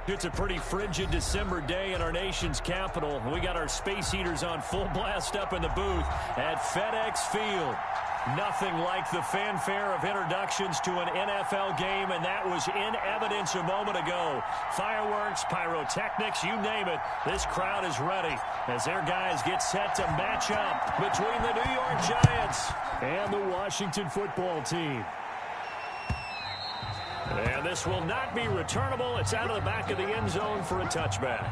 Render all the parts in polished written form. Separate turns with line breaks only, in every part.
It's a pretty frigid December day in our nation's capital. We got our space heaters on full blast up in the booth at FedEx Field. Nothing like the fanfare of introductions to an NFL game, and that was in evidence a moment ago. Fireworks, pyrotechnics, you name it. This crowd is ready as their guys get set to match up between the New York Giants and the Washington football team. And this will not be returnable. It's out of the back of the end zone for a touchback.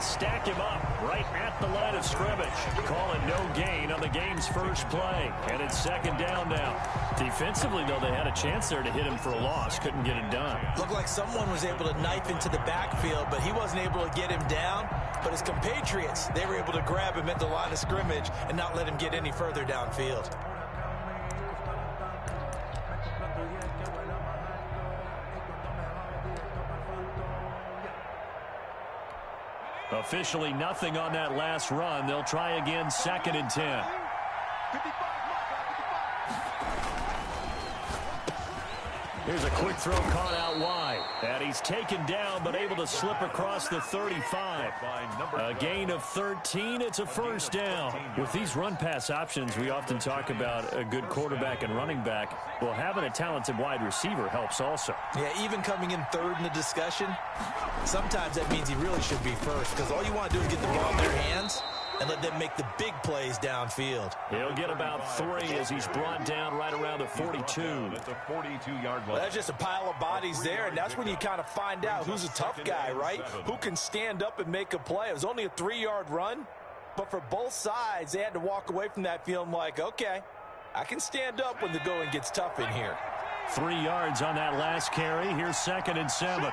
Stack him up right at the line of scrimmage. Call it no gain on the game's first play. And it's second down now. Defensively, though, they had a chance there to hit him for a loss. Couldn't get it done.
Looked like someone was able to knife into the backfield, but he wasn't able to get him down. But his compatriots, they were able to grab him at the line of scrimmage and not let him get any further downfield.
Officially nothing on that last run. They'll try again, second and 10. Here's a quick throw caught out wide. And he's taken down but able to slip across the 35. A gain of 13. It's a first down. With these run-pass options, we often talk about a good quarterback and running back. Well, having a talented wide receiver helps also.
Yeah, even coming in third in the discussion, sometimes that means he really should be first because all you want to do is get the ball in their hands and let them make the big plays downfield.
He'll get about 3 as he's brought down right around the 42.
At the 42-yard line.
Well, that's just a pile of bodies there, and that's when you kind of find out who's a tough guy, right? Who can stand up and make a play. It was only a 3-yard run, but for both sides, they had to walk away from that feeling like, okay, I can stand up when the going gets tough in here.
3 yards on that last carry. Here's second and 7.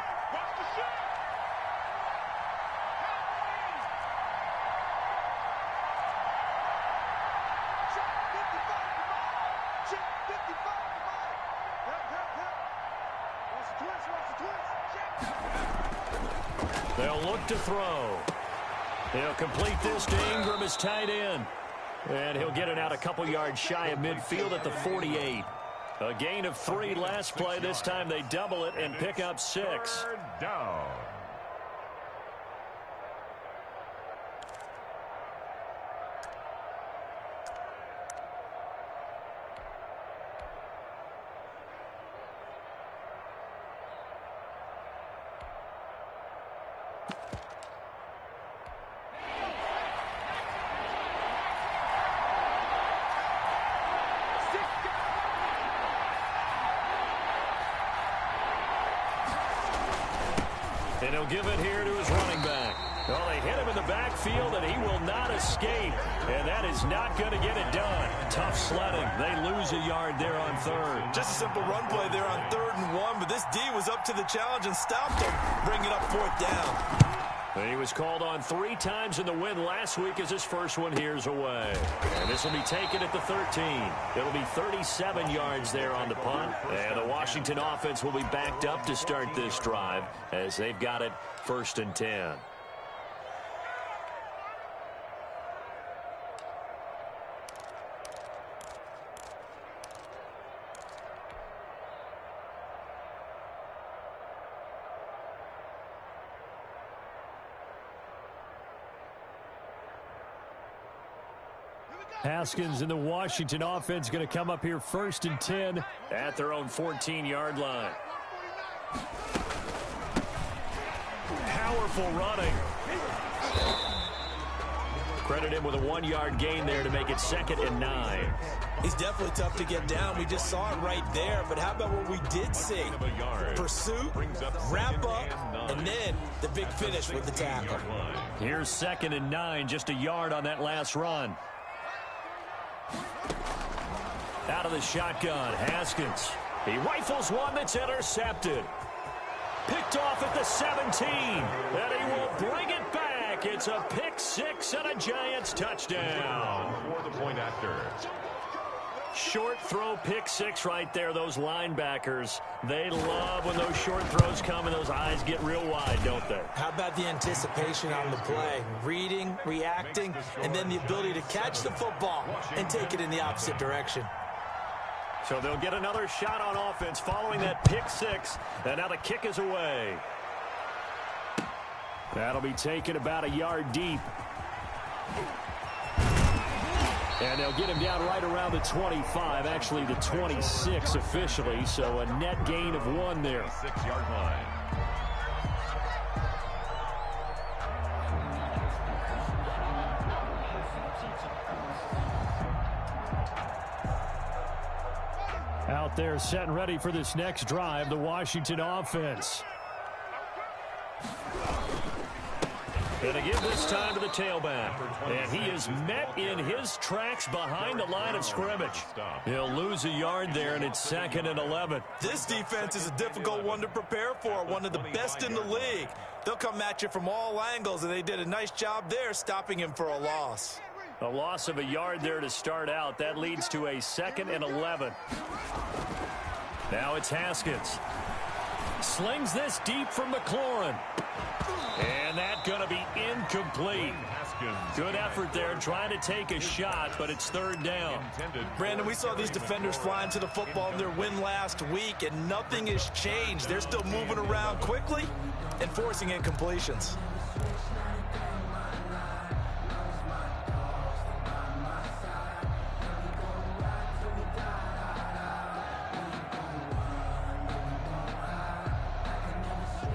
They'll look to throw. He'll complete this to Ingram as tight end. And he'll get it out a couple yards shy of midfield at the 48. A gain of 3 last play. This time they double it and pick up 6.
Third down.
And he'll give it here to his running back. Well, they hit him in the backfield, and he will not escape. And that is not going to get it done. Tough sledding. They lose a yard there on third.
Just a simple run play there on 3rd and 1, but this D was up to the challenge and stopped him, bringing up 4th down.
He was called on 3 times in the win last week as his first one here's away. And this will be taken at the 13. It'll be 37 yards there on the punt. And the Washington offense will be backed up to start this drive as they've got it 1st and 10. Haskins and the Washington offense going to come up here 1st and 10 at their own 14-yard line. Powerful running. Credit him with a 1-yard gain there to make it 2nd and 9.
He's definitely tough to get down. We just saw it right there. But how about what we did see? Pursuit, wrap up, and then the big finish with the tackle.
Here's 2nd and 9, just a yard on that last run. Out of the shotgun, Haskins. He rifles one that's intercepted. Picked off at the 17, and he will bring it back. It's a pick six and a Giants touchdown.
For the point after.
Short throw pick six right there. Those linebackers, they love when those short throws come and those eyes get real wide, don't they?
How about the anticipation on the play? Reading, reacting, and then the ability to catch the football and take it in the opposite direction.
So they'll get another shot on offense following that pick six, and now the kick is away. That'll be taken about a yard deep. And they'll get him down right around the 25, actually the 26 officially, so a net gain of 1 there.
6-yard line.
Out there set and ready for this next drive, the Washington offense. Going to give this time to the tailback. And he is met in his tracks behind the line of scrimmage. He'll lose a yard there, and it's 2nd and 11.
This defense is a difficult one to prepare for, one of the best in the league. They'll come at you from all angles, and they did a nice job there stopping him for a loss.
A loss of a yard there to start out. That leads to a 2nd and 11. Now it's Haskins. Slings this deep from McLaurin. And that's going to be incomplete. Good effort there trying to take a shot, but it's 3rd down.
Brandon, we saw these defenders flying to the football in their win last week, and nothing has changed. They're still moving around quickly and forcing incompletions.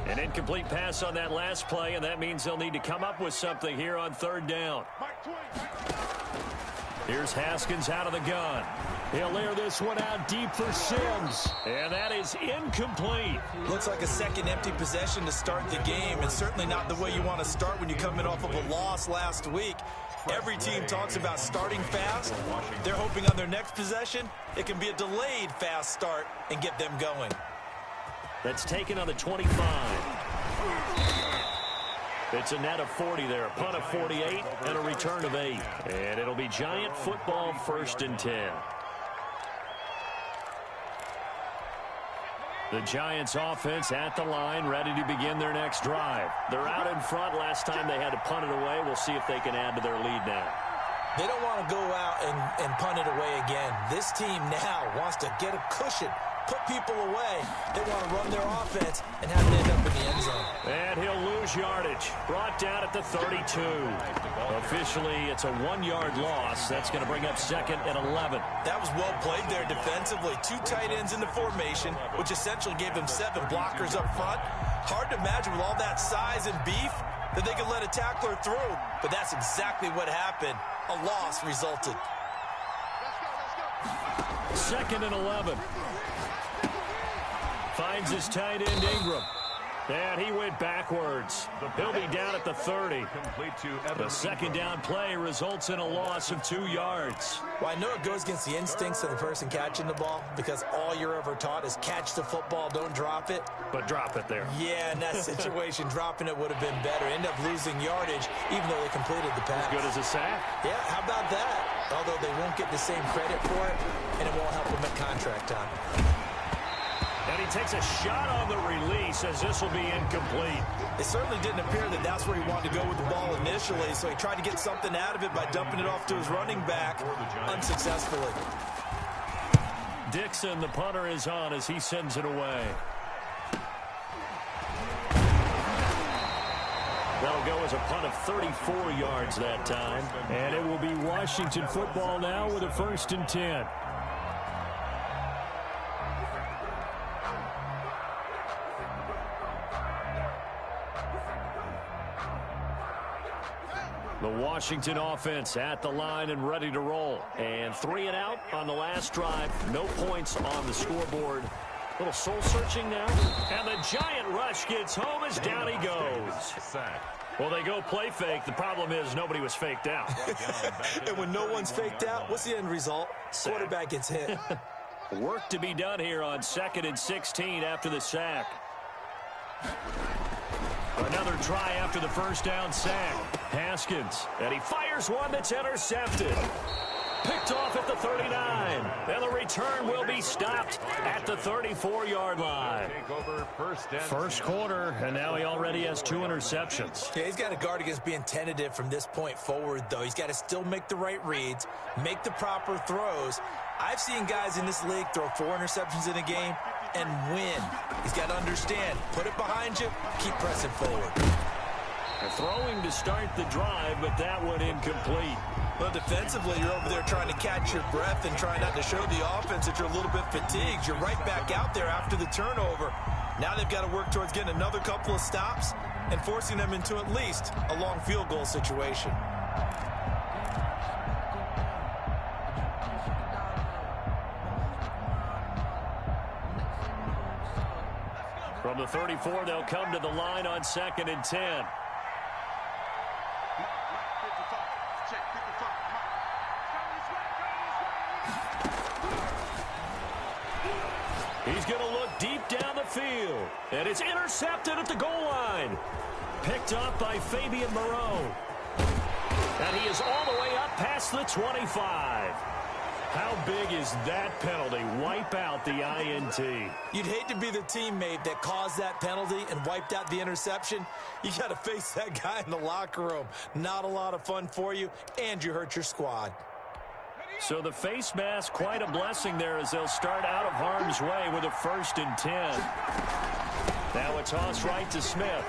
An incomplete pass on that last play, and that means they'll need to come up with something here on 3rd down. Here's Haskins out of the gun. He'll air this one out deep for Sims, and that is incomplete.
Looks like a second empty possession to start the game, and certainly not the way you want to start when you're coming off of a loss last week. Every team talks about starting fast. They're hoping on their next possession it can be a delayed fast start and get them going.
That's taken on the 25. It's a net of 40 there, a punt of 48, and a return of 8. And it'll be Giant football 1st and 10. The Giants offense at the line, ready to begin their next drive. They're out in front. Last time they had to punt it away. We'll see if they can add to their lead now.
They don't want to go out and punt it away again. This team now wants to get a cushion, put people away. They want to run their offense and have it end up in the end zone.
And he'll lose yardage. Brought down at the 32. Officially, it's a 1-yard loss. That's going to bring up 2nd and 11.
That was well played there defensively. 2 tight ends in the formation, which essentially gave them 7 blockers up front. Hard to imagine with all that size and beef that they could let a tackler through. But that's exactly what happened. A loss resulted.
2nd and 11. Finds his tight end Ingram. And he went backwards. He'll be down at the 30. The 2nd down play results in a loss of 2 yards.
Well, I know it goes against the instincts of the person catching the ball because all you're ever taught is catch the football, don't drop it.
But drop it there.
Yeah, in that situation, dropping it would have been better. End up losing yardage, even though they completed the pass.
As good as a sack?
Yeah, how about that? Although they won't get the same credit for it, and it won't help them at contract time.
And he takes a shot on the release as this will be incomplete.
It certainly didn't appear that that's where he wanted to go with the ball initially, so he tried to get something out of it by dumping it off to his running back unsuccessfully.
Dixon, the punter, is on as he sends it away. That'll go as a punt of 34 yards that time. And it will be Washington football now with a 1st and 10. The Washington offense at the line and ready to roll. And 3 and out on the last drive. No points on the scoreboard. Little soul-searching now. And the giant rush gets home as down he goes. Well, they go play fake. The problem is nobody was faked out.
And when no one's faked out, what's the end result? Quarterback gets hit.
Work to be done here on 2nd and 16 after the sack. Another try after the first down sack. Haskins, and he fires one that's intercepted. Picked off at the 39. And the return will be stopped at the 34-yard line. First quarter, and now he already has 2 interceptions.
Yeah, he's got to guard against being tentative from this point forward, though. He's got to still make the right reads, make the proper throws. I've seen guys in this league throw 4 interceptions in a game and win. He's got to understand, put it behind you, keep pressing forward.
Throwing to start the drive, but that one incomplete.
Well, defensively, you're over there trying to catch your breath and trying not to show the offense that you're a little bit fatigued. You're right back out there after the turnover. Now they've got to work towards getting another couple of stops and forcing them into at least a long field goal situation.
From the 34, they'll come to the line on 2nd and 10. He's going to look deep down the field. And it's intercepted at the goal line. Picked up by Fabian Moreau. And he is all the way up past the 25. How big is that penalty? Wipe out the INT.
You'd hate to be the teammate that caused that penalty and wiped out the interception. You got to face that guy in the locker room. Not a lot of fun for you, and you hurt your squad.
So the face mask, quite a blessing there as they'll start out of harm's way with a 1st and 10. Now a toss right to Smith.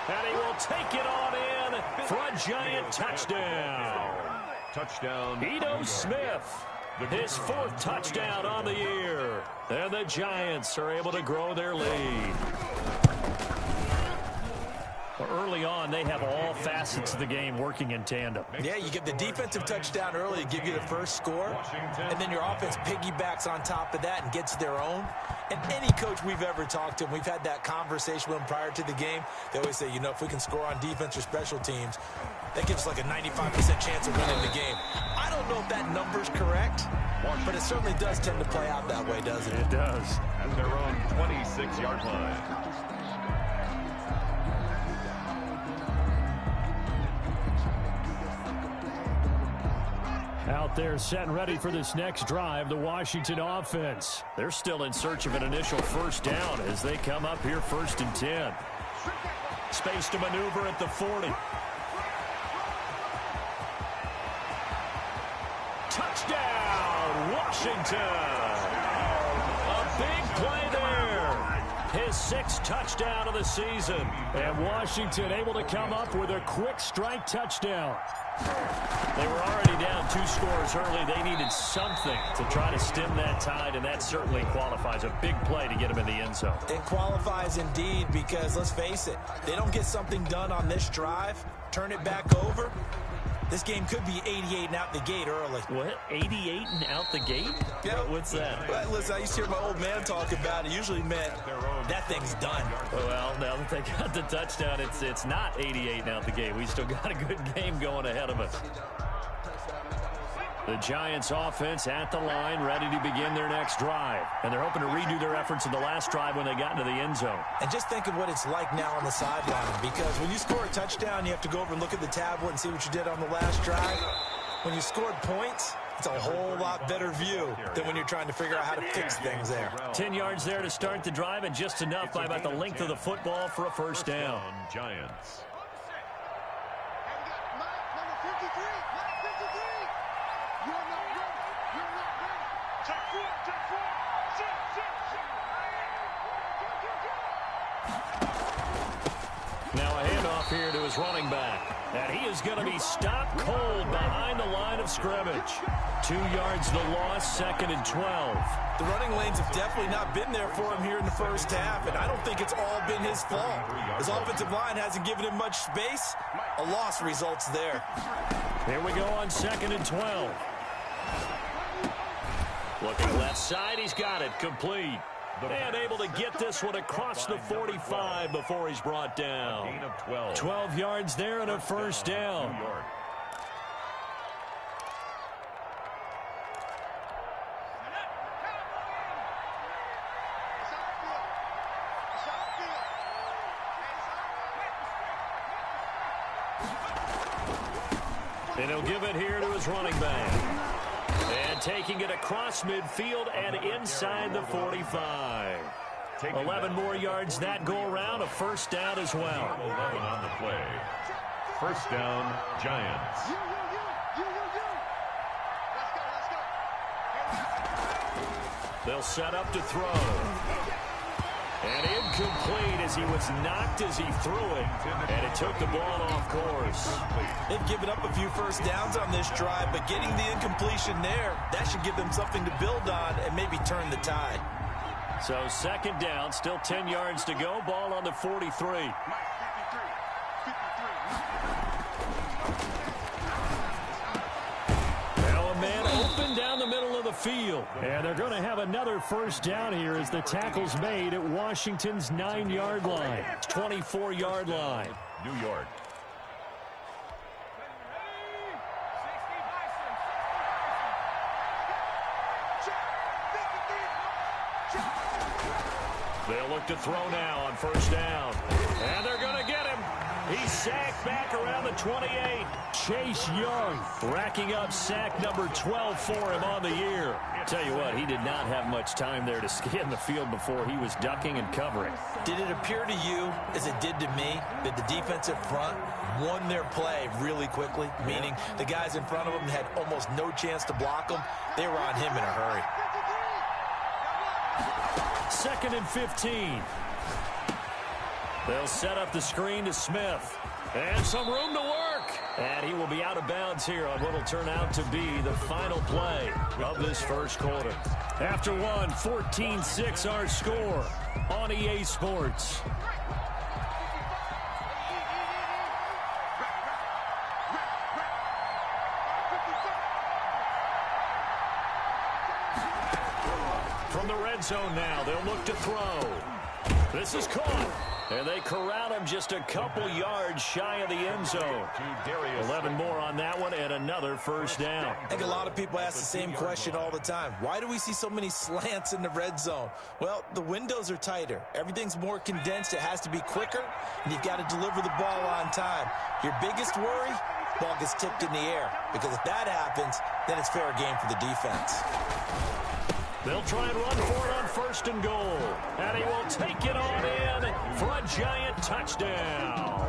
And he will take it on in for a giant touchdown.
Touchdown.
Ito Smith, his 4th touchdown on the year. And the Giants are able to grow their lead. Early on, they have all facets of the game working in tandem.
Yeah, you get the defensive touchdown early to give you the first score, and then your offense piggybacks on top of that and gets their own. And any coach we've ever talked to, and we've had that conversation with them prior to the game, they always say, you know, if we can score on defense or special teams, that gives us like a 95% chance of winning the game. I don't know if that number's correct, but it certainly does tend to play out that way, doesn't it?
It does.
At their own 26-yard line.
Out there set and ready for this next drive, the Washington offense. They're still in search of an initial first down as they come up here 1st and 10. Space to maneuver at the 40. Touchdown, Washington! A big play there. His 6th touchdown of the season. And Washington able to come up with a quick strike touchdown. They were already down 2 scores early. They needed something to try to stem that tide, and that certainly qualifies. A big play to get them in the end zone.
It qualifies indeed because, let's face it, they don't get something done on this drive, turn it back over, this game could be 88 and out the gate early.
What? 88 and out the gate?
Yeah.
What's that?
Well, listen, I used to hear my old man talk about it. Usually meant that thing's done.
Well, now that they got the touchdown, it's not 88 and out the gate. We still got a good game going ahead of us. The Giants offense at the line, ready to begin their next drive. And they're hoping to redo their efforts in the last drive when they got into the end zone.
And just think of what it's like now on the sideline, because when you score a touchdown, you have to go over and look at the tablet and see what you did on the last drive. When you scored points, it's a whole lot better view than when you're trying to figure out how to fix things there.
10 yards there to start the drive, and just enough by about the length of the football for a first down.
Giants.
Now a handoff handoff here to his running back. And he is going to be stopped cold behind the line of scrimmage. 2 yards the loss, 2nd and 12.
The running lanes have definitely not been there for him here in the first half, and I don't think it's all been his fault. His offensive line hasn't given him much space. A loss results there.
Here we go on 2nd and 12. Looking left side, he's got it, complete. And able to get this one across the 45 before he's brought down.
Gain of 12.
12 yards there and a first down.
New York.
And he'll give it here to his running back. And taking it across midfield and inside the 45. 11 more yards that go around, a first down as well.
11 on the play. First down, Giants.
They'll set up to throw. And incomplete as he was knocked as he threw it. And it took the ball off course.
They've given up a few first downs on this drive, but getting the incompletion there, that should give them something to build on and maybe turn the tide.
So 2nd down, still 10 yards to go. Ball on the 43. Man open down the middle of the field. And they're going to have another first down here as the tackle's made at Washington's 9-yard line. 24-yard line.
New York.
They'll look to throw now on first down. And they're going to get him. He's sacked back around the 28. Chase Young racking up sack number 12 for him on the year. Tell you what, he did not have much time there to scan the field before he was ducking and covering.
Did it appear to you, as it did to me, that the defensive front won their play really quickly? Meaning the guys in front of them had almost no chance to block them. They were on him in a hurry.
2nd and 15. They'll set up the screen to Smith. And some room to work. And he will be out of bounds here on what will turn out to be the final play of this first quarter. After one, 14-6 our score on EA Sports. From the red zone now, they'll look to throw. This is caught. And they corral him just a couple yards shy of the end zone. 11 more on that one and another first down.
I think a lot of people ask the same question all the time. Why do we see so many slants in the red zone? Well, the windows are tighter. Everything's more condensed. It has to be quicker, and you've got to deliver the ball on time. Your biggest worry, ball gets tipped in the air. Because if that happens, then it's fair game for the defense.
They'll try and run for it on 1st and goal. And he will take it on in for a Giant touchdown.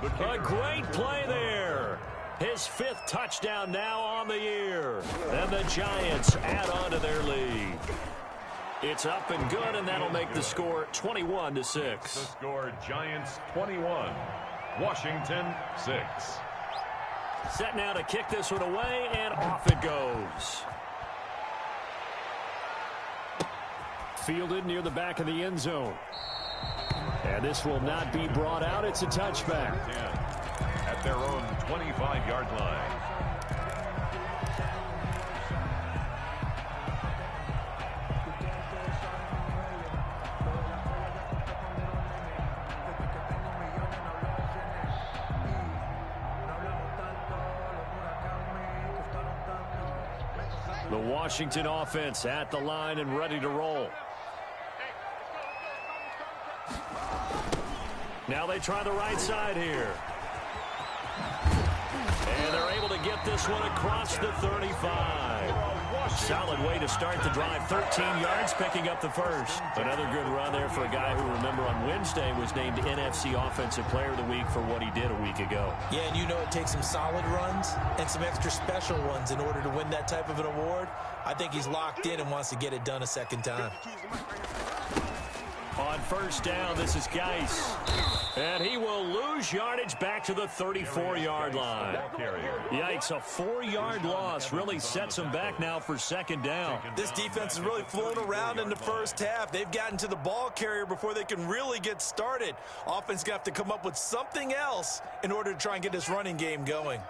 A great play there. His 5th touchdown now on the year. And the Giants add on to their lead. It's up and good, and that'll make the score 21-6.
The score, Giants 21, Washington 6.
Set now to kick this one away, and off it goes. Fielded near the back of the end zone. And this will not be brought out. It's a touchback.
At their own 25-yard line.
The Washington offense at the line and ready to roll. Now they try the right side here. And they're able to get this one across the 35. Solid way to start the drive. 13 yards, picking up the first. Another good run there for a guy who, remember, on Wednesday was named NFC Offensive Player of the Week for what he did a week ago.
Yeah, and you know it takes some solid runs and some extra special ones in order to win that type of an award. I think he's locked in and wants to get it done a second time.
On first down, this is Geis. And he will lose yardage back to the 34-yard line. Yikes, a 4-yard loss really sets him back now for second down.
This defense is really flown around in the first half. They've gotten to the ball carrier before they can really get started. Offense going to have to come up with something else in order to try and get this running game going.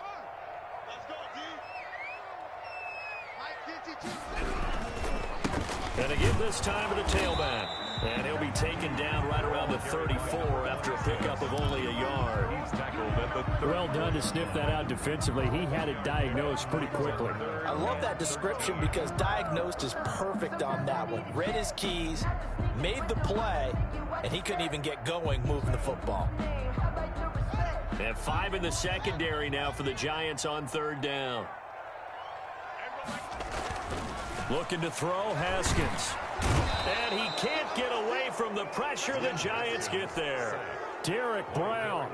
And again this time to the tailback. And he'll be taken down right around the 34 after a pickup of only a yard.
Well done to sniff that out defensively. He had it diagnosed pretty quickly.
I love that description because diagnosed is perfect on that one. Read his keys, made the play, and he couldn't even get going moving the football.
And 5 in the secondary now for the Giants on third down. Looking to throw, Haskins. And he can't get away from the pressure. The Giants get there.
Derek Brown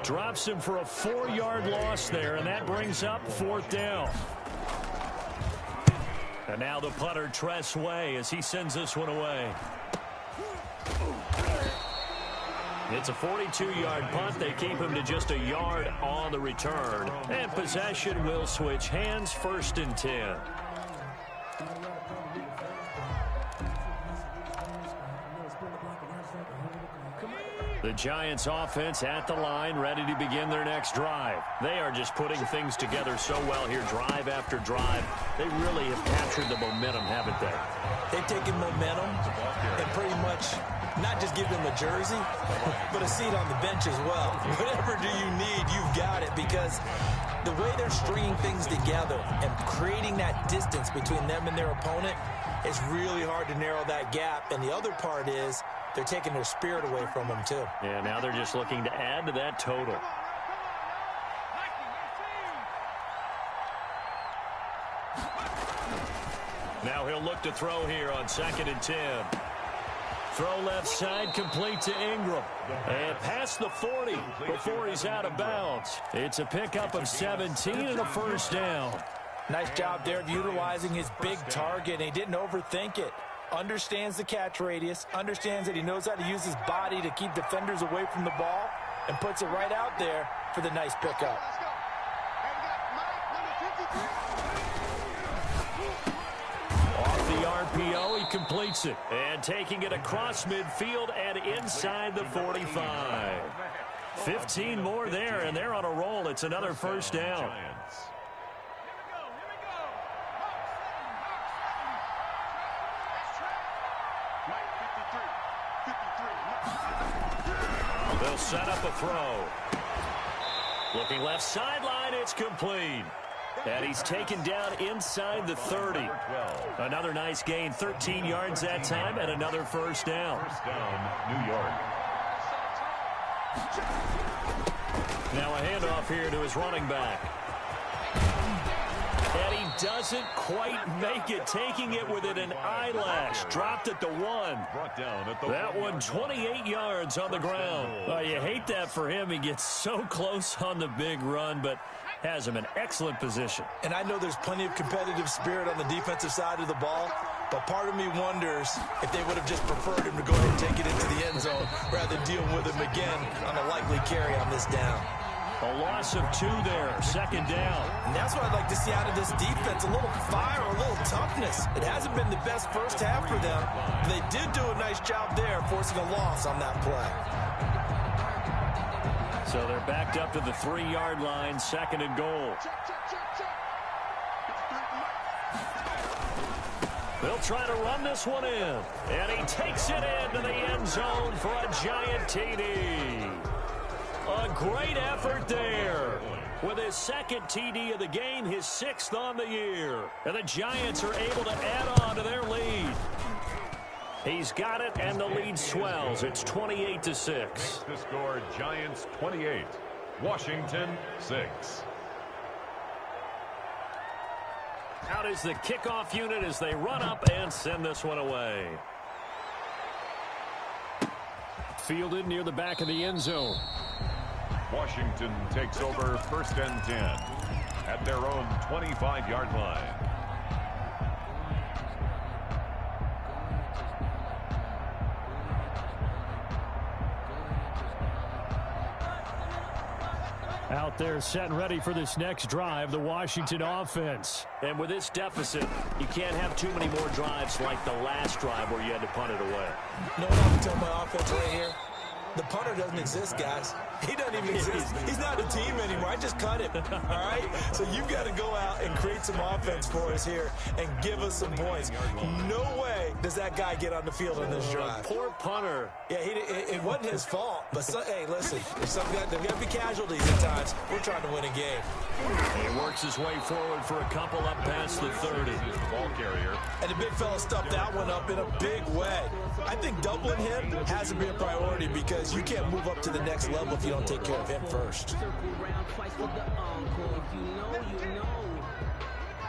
drops him for a 4-yard loss there, and that brings up fourth down.
And now the punter, Tress Way, as he sends this one away. It's a 42-yard punt. They keep him to just a yard on the return. And possession will switch hands, 1st and 10. The Giants offense at the line, ready to begin their next drive. They are just putting things together so well here, drive after drive. They really have captured the momentum, haven't they?
They've taken momentum and pretty much not just give them a jersey, but a seat on the bench as well. Whatever do you need, you've got it, because the way they're stringing things together and creating that distance between them and their opponent, it's really hard to narrow that gap. And the other part is they're taking their spirit away from them, too.
Yeah, now they're just looking to add to that total. Now he'll look to throw here on 2nd and 10. Throw left side, complete to Ingram. And past the 40 before he's out of bounds. It's a pickup of 17 and a first down.
Nice job there of utilizing his big target. He didn't overthink it. Understands the catch radius, understands that he knows how to use his body to keep defenders away from the ball, and puts it right out there for the nice pickup.
Off the RPO, he completes it. And taking it across midfield and inside the 45. 15 more there, and they're on a roll. It's another first down. They'll set up a throw. Looking left sideline, it's complete. And he's taken down inside the 30. Another nice gain, 13 yards that time, and another first down.
First down, New York.
Now a handoff here to his running back. And he doesn't quite make it, taking it within an eyelash. Dropped at the 1. That one 28 yards on the ground. You hate that for him. He gets so close on the big run, but has him in excellent position.
And I know there's plenty of competitive spirit on the defensive side of the ball, but part of me wonders if they would have just preferred him to go ahead and take it into the end zone rather than deal with him again on a likely carry on this down.
A loss of 2 there, second down.
And that's what I'd like to see out of this defense, a little fire, a little toughness. It hasn't been the best first half for them, but they did do a nice job there forcing a loss on that play.
So they're backed up to the 3-yard line, 2nd and goal. They'll try to run this one in. And he takes it into the end zone for a Giant TD. A great effort there. With his 2nd TD of the game, his 6th on the year. And the Giants are able to add on to their lead. He's got it, and the lead swells. It's 28-6.
The score, Giants 28, Washington 6.
Out is the kickoff unit as they run up and send this one away.
Fielded near the back of the end zone.
Washington takes over 1st and 10 at their own 25-yard line.
Out there set and ready for this next drive, the Washington offense.
And with this deficit, you can't have too many more drives like the last drive where you had to punt it away.
You know what I'm telling my offense right here? The punter doesn't exist, guys. He doesn't even exist. He's not a team anymore. I just cut him, all right? So you've got to go out and create some offense for us here and give us some points. No way does that guy get on the field on this drive.
Poor punter.
Yeah, it wasn't his fault. But, hey, listen, there's got to be casualties at times. We're trying to win a game.
He works his way forward for a couple up past the 30.
Ball carrier.
And the big fella stuffed that one up in a big way. I think doubling him has to be a priority because you can't move up to the next level if you don't take care of him first.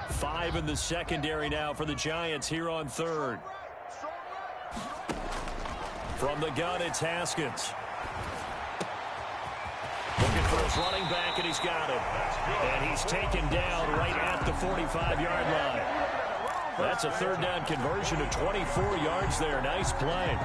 5 in the secondary now for the Giants here on third. From the gun, it's Haskins. Looking for his running back, and he's got him. And he's taken down right at the 45-yard line. That's a third down conversion to 24 yards there. Nice play.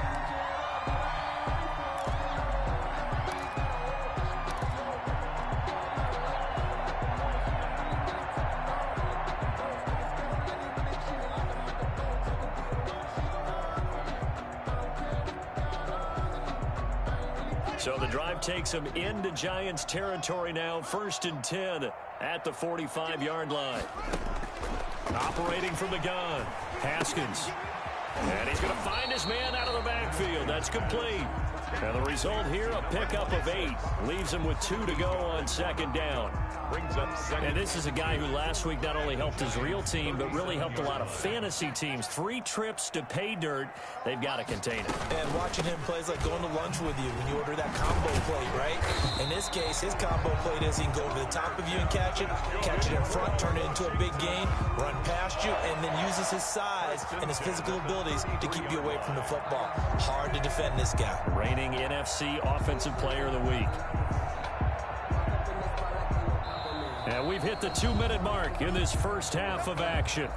So the drive takes him into Giants territory now. 1st and 10 at the 45-yard line. Operating from the gun, Haskins. And he's going to find his man out of the backfield. That's complete. And the result here, a pickup of 8. Leaves him with 2 to go on 2nd down.
Brings up second.
And this is a guy who last week not only helped his real team, but really helped a lot of fantasy teams. 3 trips to pay dirt. They've got to contain it.
And watching him plays like going to lunch with you when you order that combo plate, right? In this case, his combo plate is he can go over the top of you and catch it in front, turn it into a big gain, run past you, and then uses his size and his physical abilities to keep you away from the football. Hard to defend this guy.
Reigning NFC Offensive Player of the Week. And we've hit the 2-minute mark in this first half of action.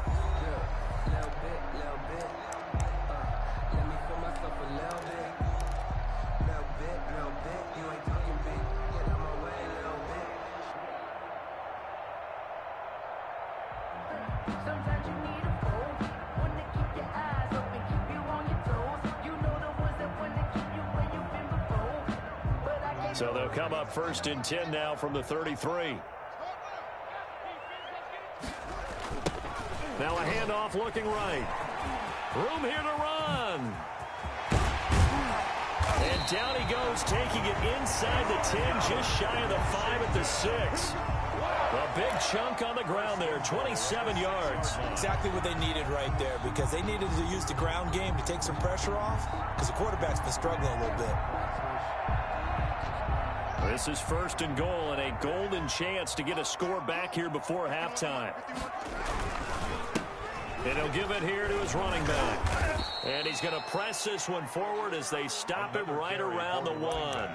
So they'll come up 1st and 10 now from the 33. Now a handoff looking right. Room here to run. And down he goes, taking it inside the 10, just shy of the 5 at the 6. A big chunk on the ground there, 27 yards.
Exactly what they needed right there because they needed to use the ground game to take some pressure off because the quarterback's been struggling a little bit.
This is 1st and goal and a golden chance to get a score back here before halftime. And he'll give it here to his running back. And he's going to press this one forward as they stop him right around the 1.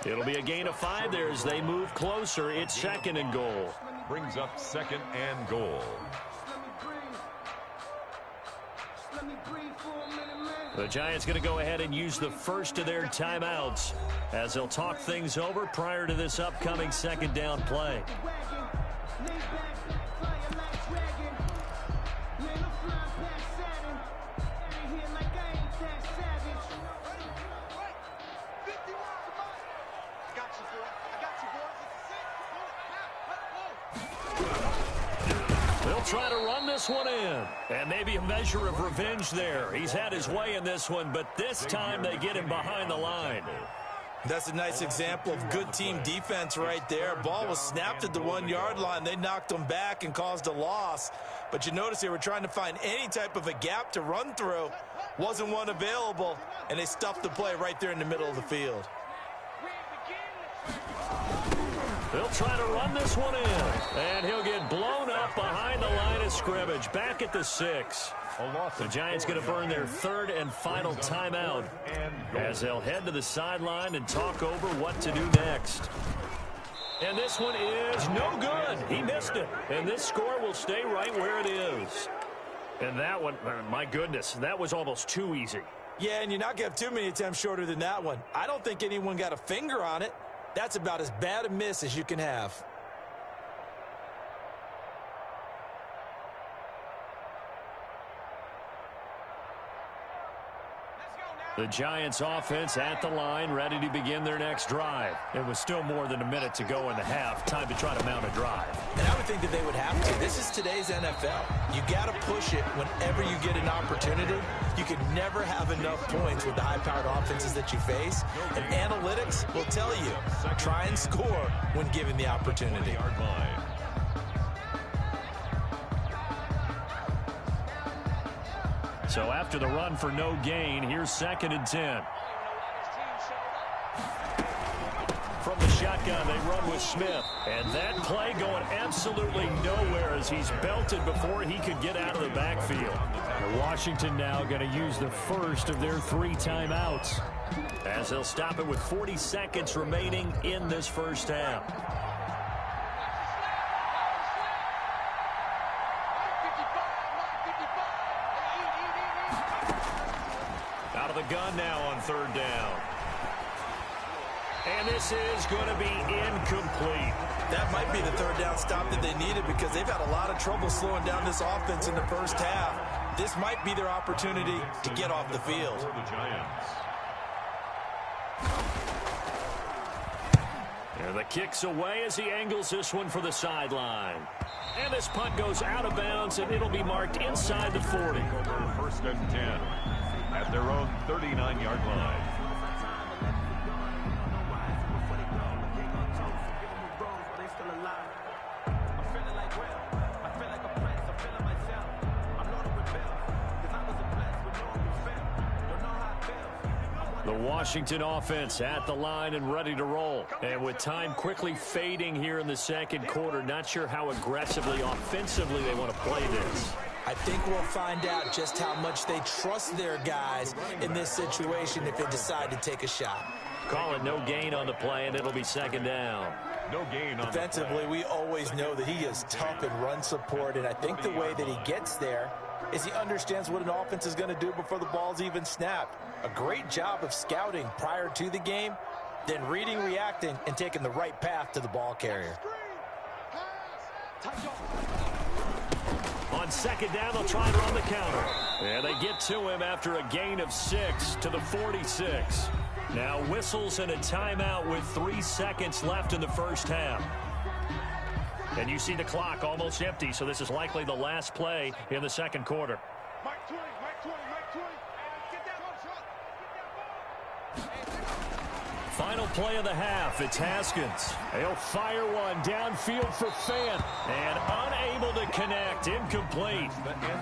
It'll be a gain of 5 there as they move closer. It's 2nd and goal.
Brings up 2nd and goal.
The Giants going to go ahead and use the first of their timeouts as they'll talk things over prior to this upcoming 2nd down play. They'll try to run this one in. And maybe a measure of revenge there. He's had his way in this one, but this time they get him behind the line.
That's a nice example of good team defense right there. Ball was snapped at the 1-yard line. They knocked him back and caused a loss. But you notice they were trying to find any type of a gap to run through. Wasn't one available, and they stuffed the play right there in the middle of the field.
They'll try to run this one in, and he'll get blown up behind the line of scrimmage, back at the 6. The Giants going to burn their 3rd and final timeout as they'll head to the sideline and talk over what to do next. And this one is no good. He missed it, and this score will stay right where it is. And that one, my goodness, that was almost too easy.
Yeah, and you're not going to have too many attempts shorter than that one. I don't think anyone got a finger on it. That's about as bad a miss as you can have.
The Giants offense at the line, ready to begin their next drive. It was still more than a minute to go in the half. Time to try to mount a drive.
And I would think that they would have to. This is today's NFL. You got to push it whenever you get an opportunity. You can never have enough points with the high-powered offenses that you face. And analytics will tell you, try and score when given the opportunity.
So after the run for no gain, here's 2nd and 10. From the shotgun, they run with Smith. And that play going absolutely nowhere as he's belted before he could get out of the backfield. Washington now going to use the first of their 3 timeouts, as they'll stop it with 40 seconds remaining in this first half. Gun now on 3rd down. And this is going to be incomplete.
That might be the 3rd down stop that they needed because they've had a lot of trouble slowing down this offense in the first half. This might be their opportunity to get off the field.
And the kick's away as he angles this one for the sideline. And this punt goes out of bounds, and it'll be marked inside the 40.
1st and 10. At their own 39-yard line.
The Washington offense at the line and ready to roll. And with time quickly fading here in the 2nd quarter, not sure how aggressively, offensively they want to play this.
I think we'll find out just how much they trust their guys in this situation if they decide to take a shot.
Call it no gain on the play, and it'll be 2nd down.
No gain on
defensively, we always know that he is tough in run support, and I think the way that he gets there is he understands what an offense is going to do before the ball's even snapped. A great job of scouting prior to the game, then reading, reacting, and taking the right path to the ball carrier.
On 2nd down, they'll try and run the counter. And they get to him after a gain of 6 to the 46. Now whistles and a timeout with 3 seconds left in the first half. And you see the clock almost empty, so this is likely the last play in the 2nd quarter. Final play of the half. It's Haskins. He'll fire one downfield for Fant. And unable to connect. Incomplete.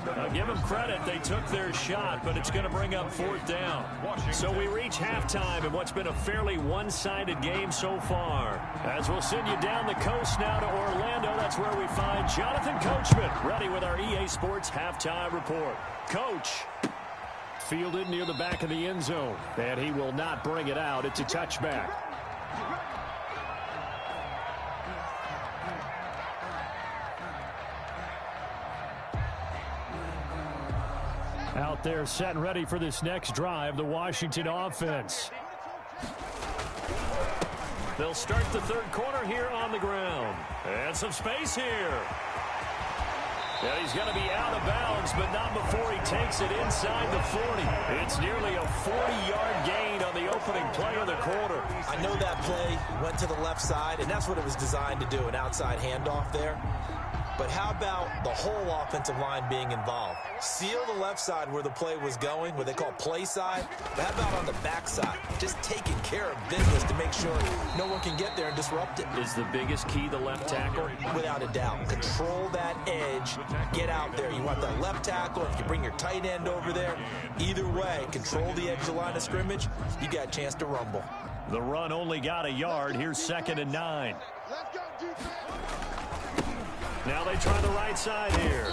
Now give them credit. They took their shot, but it's going to bring up 4th down. So we reach halftime in what's been a fairly one-sided game so far. As we'll send you down the coast now to Orlando, that's where we find Jonathan Coachman, ready with our EA Sports Halftime Report. Coach. Fielded near the back of the end zone, and he will not bring it out. It's a touchback. Out there set and ready for this next drive, the Washington offense. They'll start the 3rd quarter here on the ground. And some space here. Yeah, he's going to be out of bounds, but not before he takes it inside the 40. It's nearly a 40-yard gain on the opening play of the quarter.
I know that play went to the left side, and that's what it was designed to do, an outside handoff there. But how about the whole offensive line being involved? Seal the left side where the play was going, what they call play side. But how about on the back side? Just taking care of business to make sure no one can get there and disrupt it.
Is the biggest key the left tackle?
Without a doubt. Control that edge. Get out there. You want that left tackle. If you bring your tight end over there, either way, control the edge of the line of scrimmage. You got a chance to rumble.
The run only got a yard. Here's 2nd and 9. Now they try the right side here.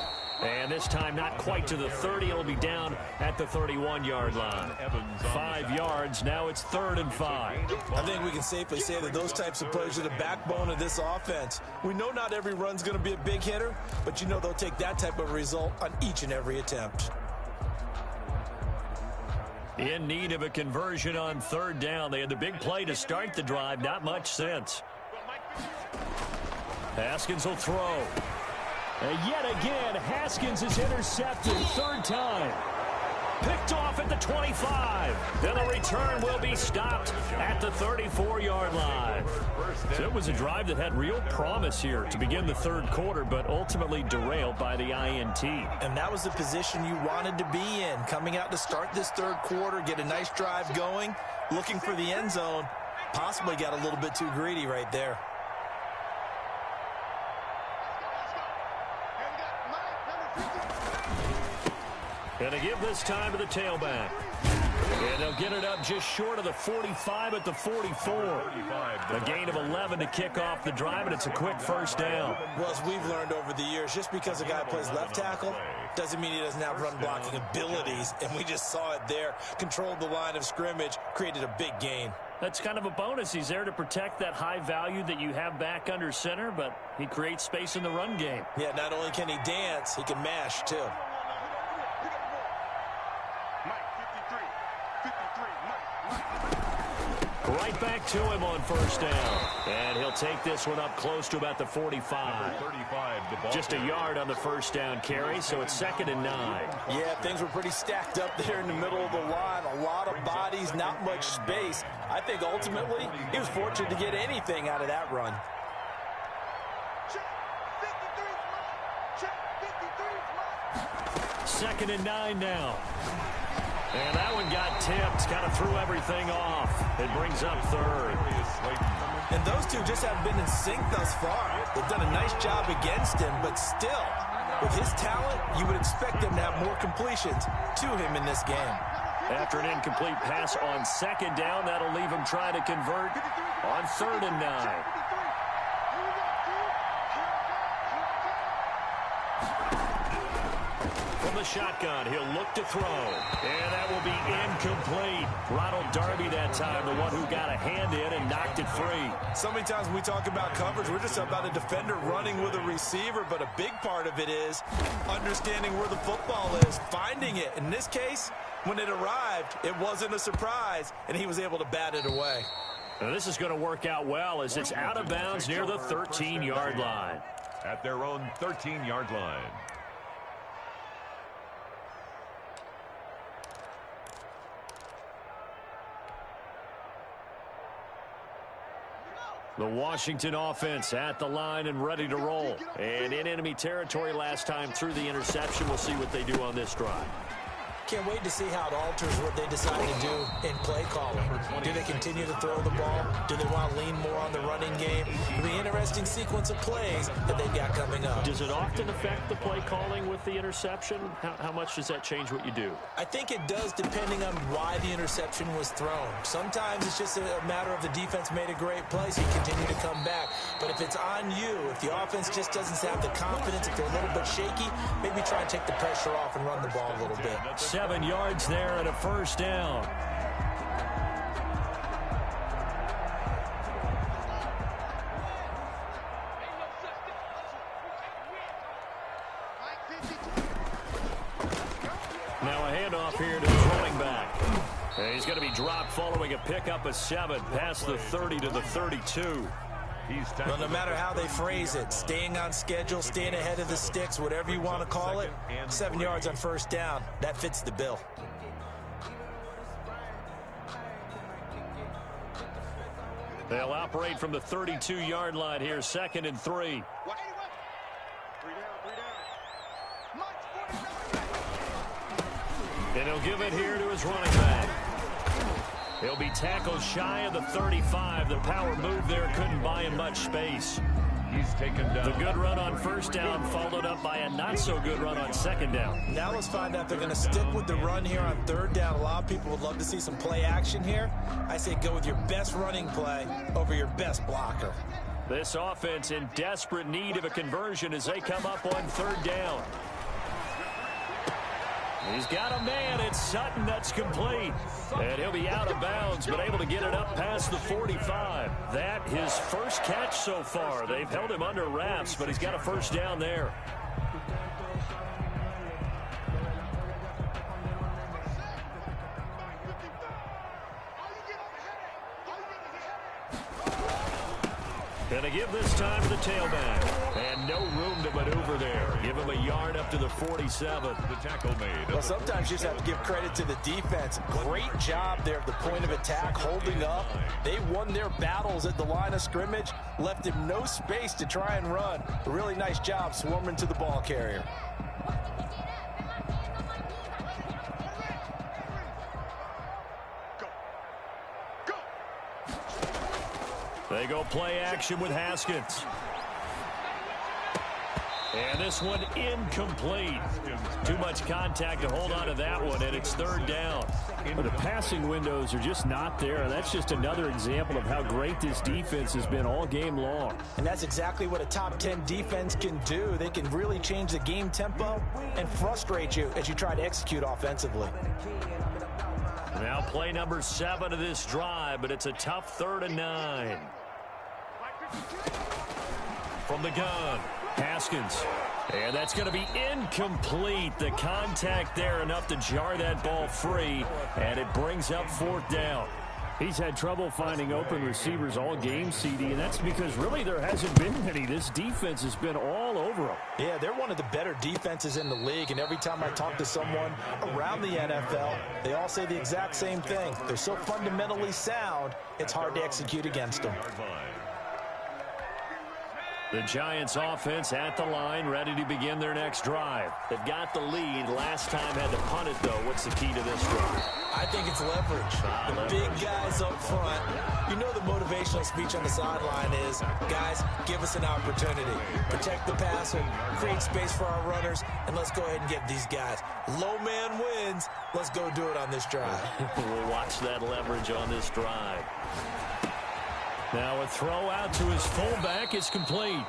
And this time not quite to the 30. It'll be down at the 31-yard line. 5 yards. Now it's 3rd and 5.
I think we can safely say that those types of plays are the backbone of this offense. We know not every run's going to be a big hitter, but you know they'll take that type of result on each and every attempt.
In need of a conversion on third down. They had the big play to start the drive. Not much since. Haskins will throw. And yet again, Haskins is intercepted. Third time. Picked off at the 25. Then the return will be stopped at the 34-yard line. So it was a drive that had real promise here to begin the third quarter, but ultimately derailed by the INT.
And that was the position you wanted to be in. Coming out to start this third quarter, get a nice drive going, looking for the end zone. Possibly got a little bit too greedy right there.
And they give this time to the tailback. And they'll get it up just short of the 45 at the 44. A gain of 11 to kick off the drive, and it's a quick first down.
Well, as we've learned over the years, just because a guy plays left tackle doesn't mean he doesn't have run blocking abilities. And we just saw it there. Controlled the line of scrimmage, created a big gain.
That's kind of a bonus. He's there to protect that high value that you have back under center, but he creates space in the run game.
Yeah, not only can he dance, he can mash, too.
Right back to him on first down. And he'll take this one up close to about the 45. Just a yard on the first down carry, so it's 2nd and 9.
Yeah, things were pretty stacked up there in the middle of the line. A lot of bodies, not much space. I think ultimately he was fortunate to get anything out of that run.
Second and 9 now. And that one got tipped, kind of threw everything off. It brings up third.
And those two just haven't been in sync thus far. They've done a nice job against him, but still, with his talent, you would expect them to have more completions to him in this game.
After an incomplete pass on second down, that'll leave him trying to convert on 3rd and 9. From the shotgun, he'll look to throw. And that will be incomplete. Ronald Darby that time, the one who got a hand in and knocked it free.
So many times when we talk about coverage, we're just about a defender running with a receiver, but a big part of it is understanding where the football is, finding it. In this case, when it arrived, it wasn't a surprise, and he was able to bat it away.
Now this is going to work out well as it's out of bounds near the 13-yard line.
At their own 13-yard line.
The Washington offense at the line and ready to roll. And in enemy territory last time through the interception. We'll see what they do on this drive.
Can't wait to see how it alters what they decide to do in play calling. Do they continue to throw the ball? Do they want to lean more on the running game? It'll be an interesting sequence of plays that they've got coming up.
Does it often affect the play calling with the interception? How much does that change what you do?
I think it does, depending on why the interception was thrown. Sometimes it's just a matter of the defense made a great play, so you continue to come back. But if it's on you, if the offense just doesn't have the confidence, if they're a little bit shaky, maybe try and take the pressure off and run the ball a little bit.
7 yards there and a first down. Now a handoff here to his running back. And he's going to be dropped following a pickup of 7 past the 30 to the 32.
Well, no matter how they phrase it, staying on schedule, staying ahead of the sticks, whatever you want to call it, 7 yards on first down, that fits the bill.
They'll operate from the 32-yard line here, 2nd and 3. And he'll give it here to his running back. He'll be tackled shy of the 35. The power move there couldn't buy him much space.
He's taken down.
The good run on first down followed up by a not-so-good run on second down.
Now let's find out if they're going to stick with the run here on third down. A lot of people would love to see some play action here. I say go with your best running play over your best blocker.
This offense in desperate need of a conversion as they come up on third down. He's got a man. It's Sutton that's complete. And he'll be out of bounds, but able to get it up past the 45. That his first catch so far. They've held him under wraps, but he's got a first down there. And to give this time to the tailback. And no room to maneuver there. Give him a yard up to the 47.
The tackle made.
Well, sometimes you just have to give credit to the defense. Great job there at the point of attack, holding up. They won their battles at the line of scrimmage, left him no space to try and run. A really nice job swarming to the ball carrier.
They go play action with Haskins. And this one incomplete. Too much contact to hold on to that one, and it's third down.
Well, the passing windows are just not there. That's just another example of how great this defense has been all game long.
And that's exactly what a top 10 defense can do. They can really change the game tempo and frustrate you as you try to execute offensively.
Now play number 7 of this drive, but it's a tough 3rd and 9. From the gun, Haskins. And that's going to be incomplete. The contact there enough to jar that ball free, and it brings up 4th down.
He's had trouble finding open receivers all game, CD, and that's because really there hasn't been any. This defense has been all over them.
Yeah, they're one of the better defenses in the league, and every time I talk to someone around the NFL, they all say the exact same thing. They're so fundamentally sound, it's hard to execute against them.
The Giants offense at the line, ready to begin their next drive. They've got the lead. Last time had to punt it, though. What's the key to this drive?
I think it's leverage. The big guys up front. You know the motivational speech on the sideline is, guys, give us an opportunity. Protect the passer, create space for our runners, and let's go ahead and get these guys. Low man wins. Let's go do it on this drive.
We'll watch that leverage on this drive. Now a throw out to his fullback is complete.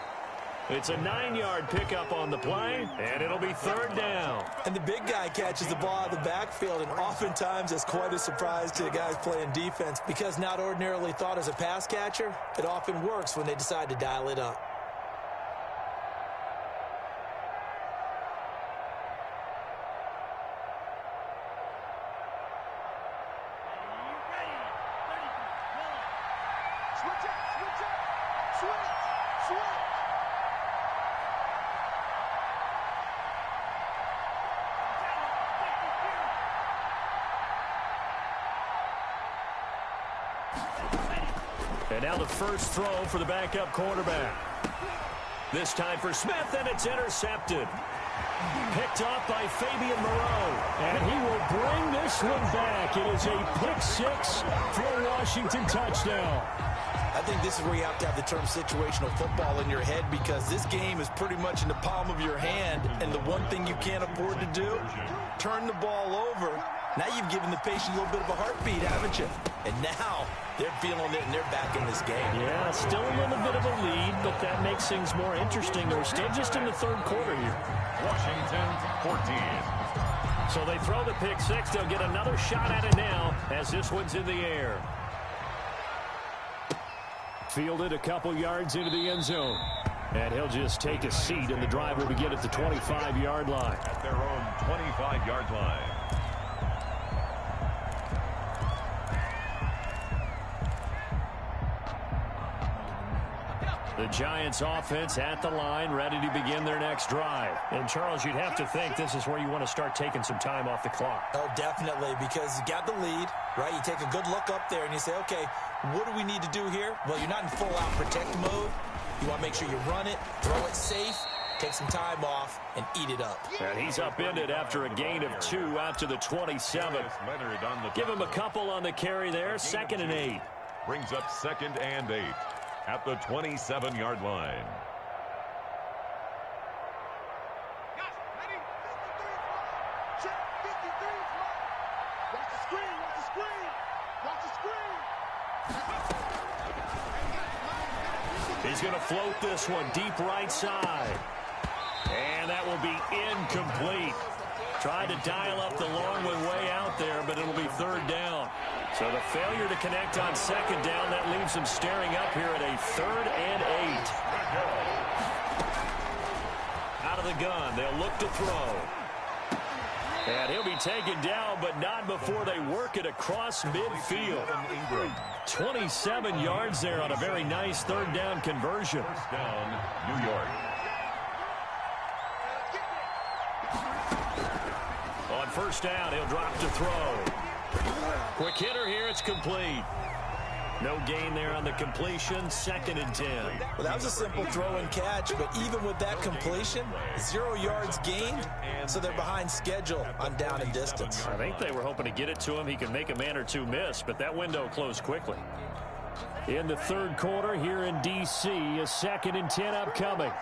It's a 9-yard pickup on the play, and it'll be 3rd down.
And the big guy catches the ball out of the backfield, and oftentimes it's quite a surprise to the guys playing defense because not ordinarily thought as a pass catcher, it often works when they decide to dial it up.
And now the first throw for the backup quarterback. This time for Smith, and it's intercepted. Picked off by Fabian Moreau.
And he will bring this one back. It is a pick-6 for a Washington touchdown.
I think this is where you have to have the term situational football in your head because this game is pretty much in the palm of your hand, and the one thing you can't afford to do, turn the ball over. Now you've given the patient a little bit of a heartbeat, haven't you? And now they're feeling it, and they're back in this game.
Yeah, still a little bit of a lead, but that makes things more interesting. We're still just in the 3rd quarter here.
Washington 14.
So they throw the pick-6. They'll get another shot at it now as this one's in the air.
Fielded a couple yards into the end zone. And he'll just take a seat, and the drive will begin at the 25-yard line.
At their own 25-yard line.
The Giants offense at the line, ready to begin their next drive. And, Charles, you'd have to think this is where you want to start taking some time off the clock.
Oh, definitely, because you got the lead, right? You take a good look up there and you say, okay, what do we need to do here? Well, you're not in full-out protect mode. You want to make sure you run it, throw it safe, take some time off, and eat it up.
And he's upended after a gain of 2 out to the 27. Give him a couple on the carry there, 2nd and 8.
Brings up 2nd and 8 at the 27-yard line.
He's going to float this one deep right side. And that will be incomplete. Tried to dial up the long one way out there, but it'll be 3rd down. So the failure to connect on 2nd down, that leaves him staring up here at a 3rd and 8. Out of the gun, they'll look to throw. And he'll be taken down, but not before they work it across midfield. 27 yards there on a very nice third down conversion.
First down, New York.
On first down, he'll drop to throw. Quick hitter here, it's complete. No gain there on the completion, 2nd and 10.
Well, that was a simple throw and catch, but even with that completion, 0 yards gained, so they're behind schedule on down and distance.
I think they were hoping to get it to him. He could make a man or two miss, but that window closed quickly. In the third quarter here in D.C., a 2nd and 10 upcoming.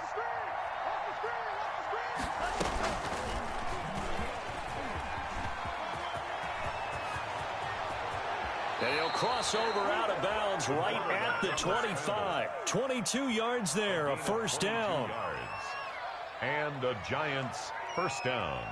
And he'll cross over out of bounds right at the 25. 22 yards there, a first down.
And the Giants' first down.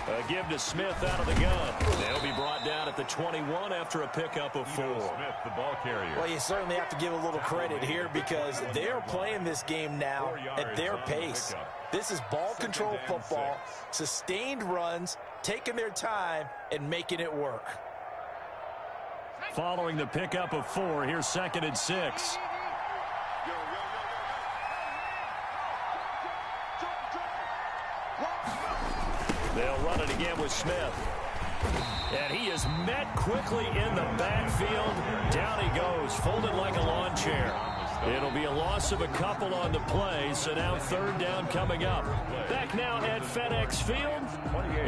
A give to Smith out of the gun. They'll be brought down at the 21 after a pickup of 4.
Smith, the ball carrier.
Well, you certainly have to give a little credit here because they're playing this game now at their pace. This is ball control football, sustained runs, taking their time, and making it work.
Following the pickup of 4, here's 2nd and 6. They'll run it again with Smith. And he is met quickly in the backfield. Down he goes, folded like a lawn chair. It'll be a loss of a couple on the play, so now third down coming up. Back now at FedEx Field.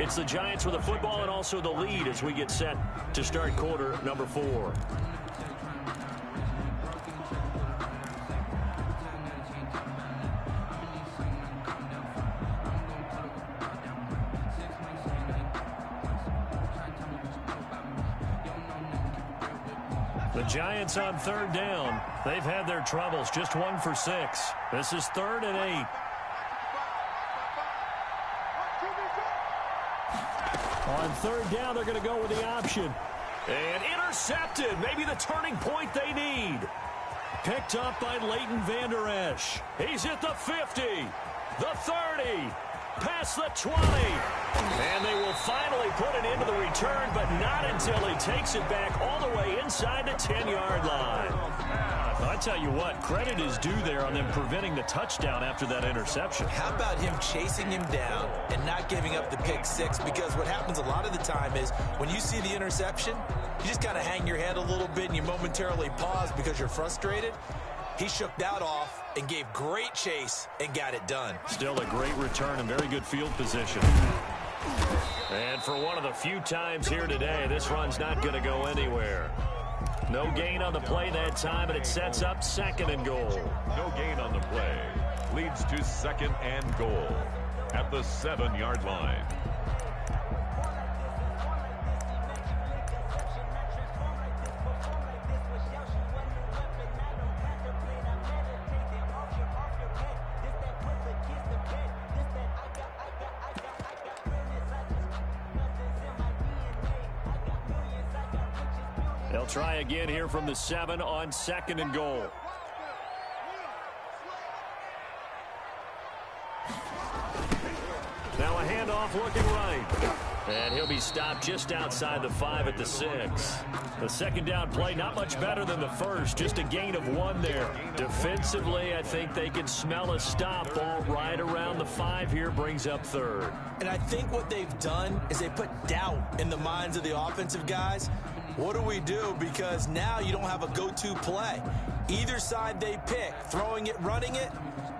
It's the Giants with the football and also the lead as we get set to start quarter number 4. The Giants on third down. They've had their troubles, just 1 for 6. This is 3rd and 8. On third down, they're going to go with the option. And intercepted. Maybe the turning point they need. Picked up by Leighton Vander Esch. He's at the 50, the 30, past the 20. And they will finally put it into the return, but not until he takes it back all the way inside the 10-yard line. I tell you what, credit is due there on them preventing the touchdown after that interception.
How about him chasing him down and not giving up the pick 6? Because what happens a lot of the time is when you see the interception, you just kind of hang your head a little bit and you momentarily pause because you're frustrated. He shook that off and gave great chase and got it done.
Still a great return and very good field position. And for one of the few times here today, this run's not going to go anywhere. No gain on the play that time, and it sets up 2nd and goal.
No gain on the play. Leads to 2nd and goal at the 7-yard line.
They'll try again here from the 7 on 2nd and goal. Now a handoff looking right. And he'll be stopped just outside the 5 at the 6. The second down play, not much better than the first. Just a gain of 1 there. Defensively, I think they can smell a stop. Ball right around the 5 here brings up 3rd.
And I think what they've done is they put doubt in the minds of the offensive guys. What do we do? Because now you don't have a go-to play. Either side they pick, throwing it, running it,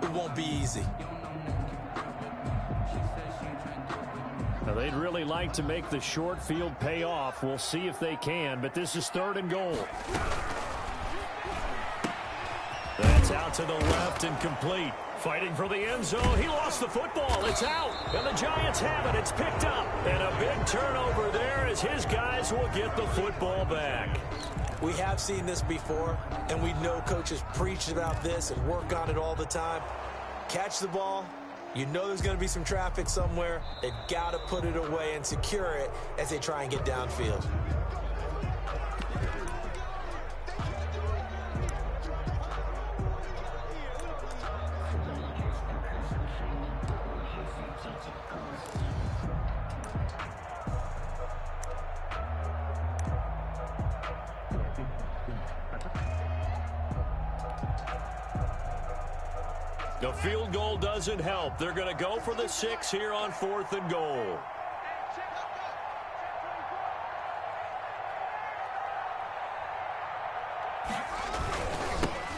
it won't be easy.
Now, they'd really like to make the short field pay off. We'll see if they can, but this is 3rd and goal. That's out to the left and complete. Fighting for the end zone. He lost the football. It's out. And the Giants have it. It's picked up. And a big turnover there as his guys will get the football back.
We have seen this before, and we know coaches preach about this and work on it all the time. Catch the ball. You know there's going to be some traffic somewhere. They've got to put it away and secure it as they try and get downfield.
The field goal doesn't help. They're going to go for the 6 here on 4th and goal.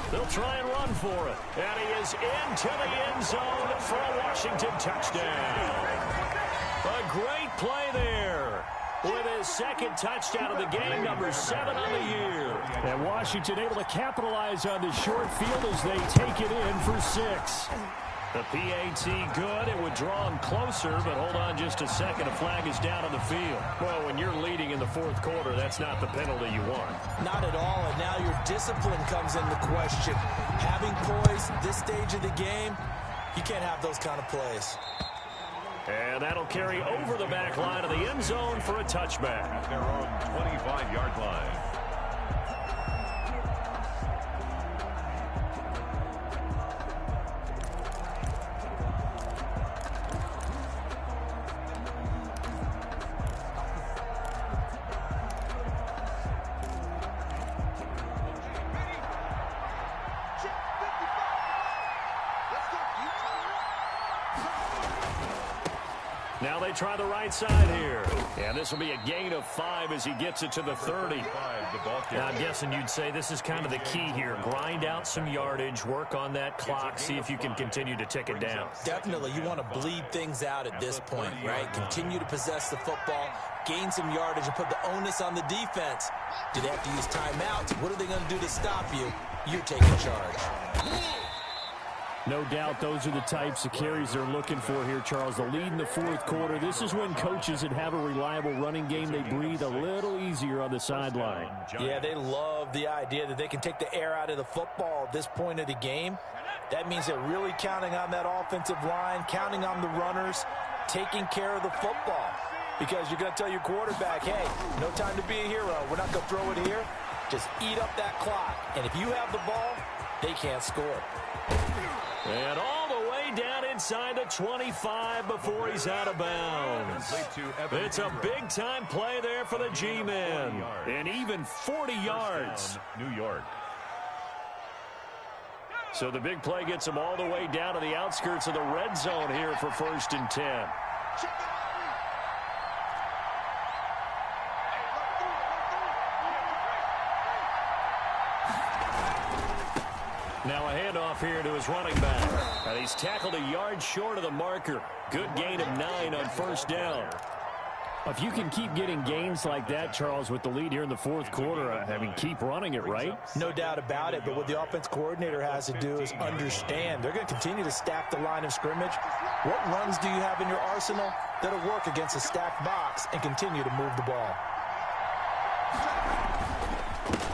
They'll try and run for it. And he is into the end zone for a Washington touchdown. A great play there with his second touchdown of the game, number 7 on the year.
And Washington able to capitalize on the short field as they take it in for 6.
The PAT good. It would draw him closer, but hold on just a second. A flag is down on the field. Well, when you're leading in the 4th quarter, that's not the penalty you want.
Not at all, and now your discipline comes into question. Having poise this stage of the game, you can't have those kind of plays.
And that'll carry over the back line of the end zone for a touchback.
At their own 25-yard line.
Now they try the right side here. And this will be a gain of 5 as he gets it to the 30.
Now, I'm guessing you'd say this is kind of the key here. Grind out some yardage, work on that clock, see if you can continue to tick it down.
Definitely, you want to bleed things out at this point, right? Continue to possess the football, gain some yardage, and put the onus on the defense. Do they have to use timeouts? What are they going to do to stop you? You're taking charge.
No doubt those are the types of carries they're looking for here, Charles. The lead in the 4th quarter. This is when coaches that have a reliable running game, they breathe a little easier on the sideline.
Yeah, they love the idea that they can take the air out of the football at this point of the game. That means they're really counting on that offensive line, counting on the runners, taking care of the football. Because you're going to tell your quarterback, hey, no time to be a hero. We're not going to throw it here. Just eat up that clock. And if you have the ball, they can't score.
And all the way down inside the 25 before he's out of bounds. It's a big-time play there for the G-men. And even 40 yards.
New York.
So the big play gets him all the way down to the outskirts of the red zone here for 1st and 10. Now a handoff here to his running back. And he's tackled a yard short of the marker. Good gain of 9 on 1st down.
If you can keep getting gains like that, Charles, with the lead here in the 4th quarter, I mean, keep running it, right?
No doubt about it, but what the offense coordinator has to do is understand. They're going to continue to stack the line of scrimmage. What runs do you have in your arsenal that'll work against a stacked box and continue to move the ball?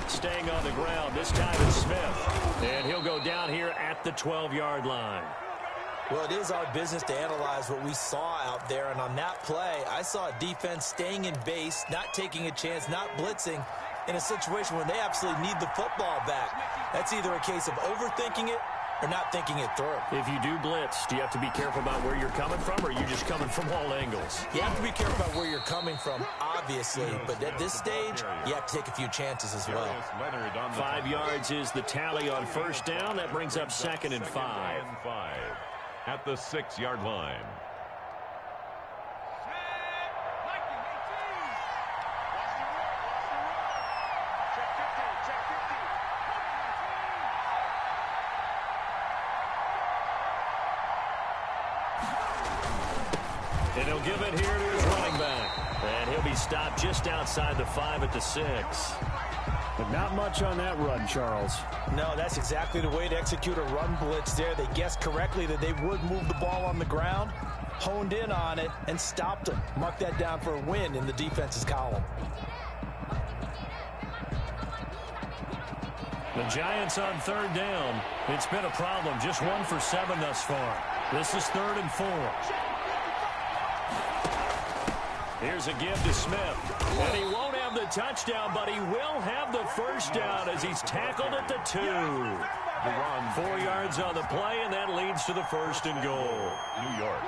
Staying on the ground, this time it's Smith. And he'll go down here at the 12-yard line.
Well, it is our business to analyze what we saw out there, and on that play, I saw a defense staying in base, not taking a chance, not blitzing, in a situation where they absolutely need the football back. That's either a case of overthinking it or not thinking it through.
If you do blitz, do you have to be careful about where you're coming from, or are you just coming from all angles?
You have to be careful about where you're coming from, obviously, but at this stage, you have to take a few chances as well.
5 yards is the tally on 1st down. That brings up 2nd and 5.
At the 6-yard line.
And he'll give it here to his running back. And he'll be stopped just outside the 5 at the 6.
But not much on that run, Charles.
No, that's exactly the way to execute a run blitz there. They guessed correctly that they would move the ball on the ground, honed in on it, and stopped them. Mark that down for a win in the defense's column.
The Giants on 3rd down. It's been a problem. Just 1 for 7 thus far. This is 3rd and 4. Here's a give to Smith. And he won't have the touchdown, but he will have the 1st down as he's tackled at the 2. 4 yards on the play, and that leads to the 1st and goal.
New York.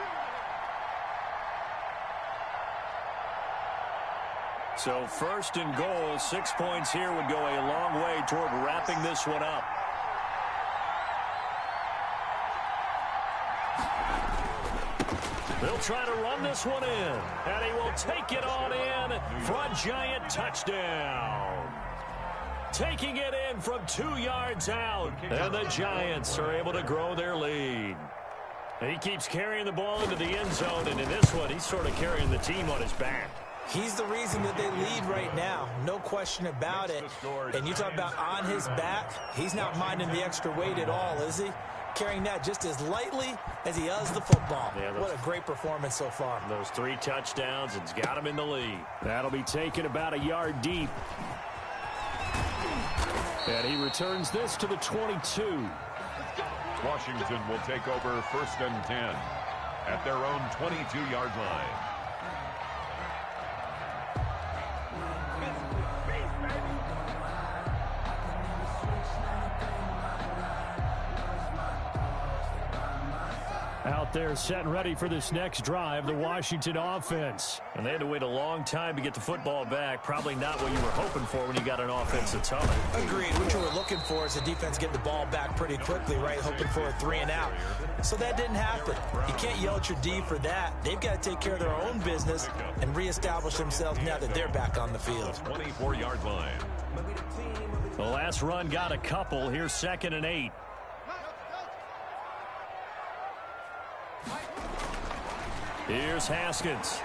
So 1st and goal, 6 points here would go a long way toward wrapping this one up. They'll try to run this one in, and he will take it on in for a Giant touchdown. Taking it in from 2 yards out, and the Giants are able to grow their lead. And he keeps carrying the ball into the end zone, and in this one, he's sort of carrying the team on his back.
He's the reason that they lead right now, no question about it. And you talk about on his back, he's not minding the extra weight at all, is he? Carrying that just as lightly as he does the football. Yeah, what a great performance so far.
Those 3 touchdowns, it's got him in the lead. That'll be taken about a yard deep. And he returns this to the 22.
Washington will take over 1st and 10 at their own 22-yard line.
Out there set and ready for this next drive, the Washington offense. And they had to wait a long time to get the football back. Probably not what you were hoping for when you got an offense that's humming.
Agreed. What you were looking for is the defense getting the ball back pretty quickly, right? Hoping for a 3 and out. So that didn't happen. You can't yell at your D for that. They've got to take care of their own business and reestablish themselves now that they're back on the field.
24-yard line.
The last run got a couple. Here's 2nd and 8. Here's Haskins.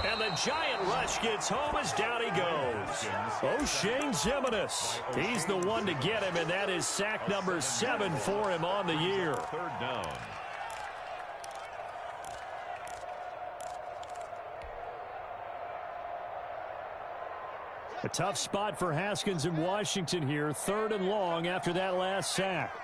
And the Giant rush gets home as down he goes. O'Shane Ximines. He's the one to get him, and that is sack number 7 for him on the year.
3rd down.
A tough spot for Haskins in Washington here. 3rd and long after that last sack.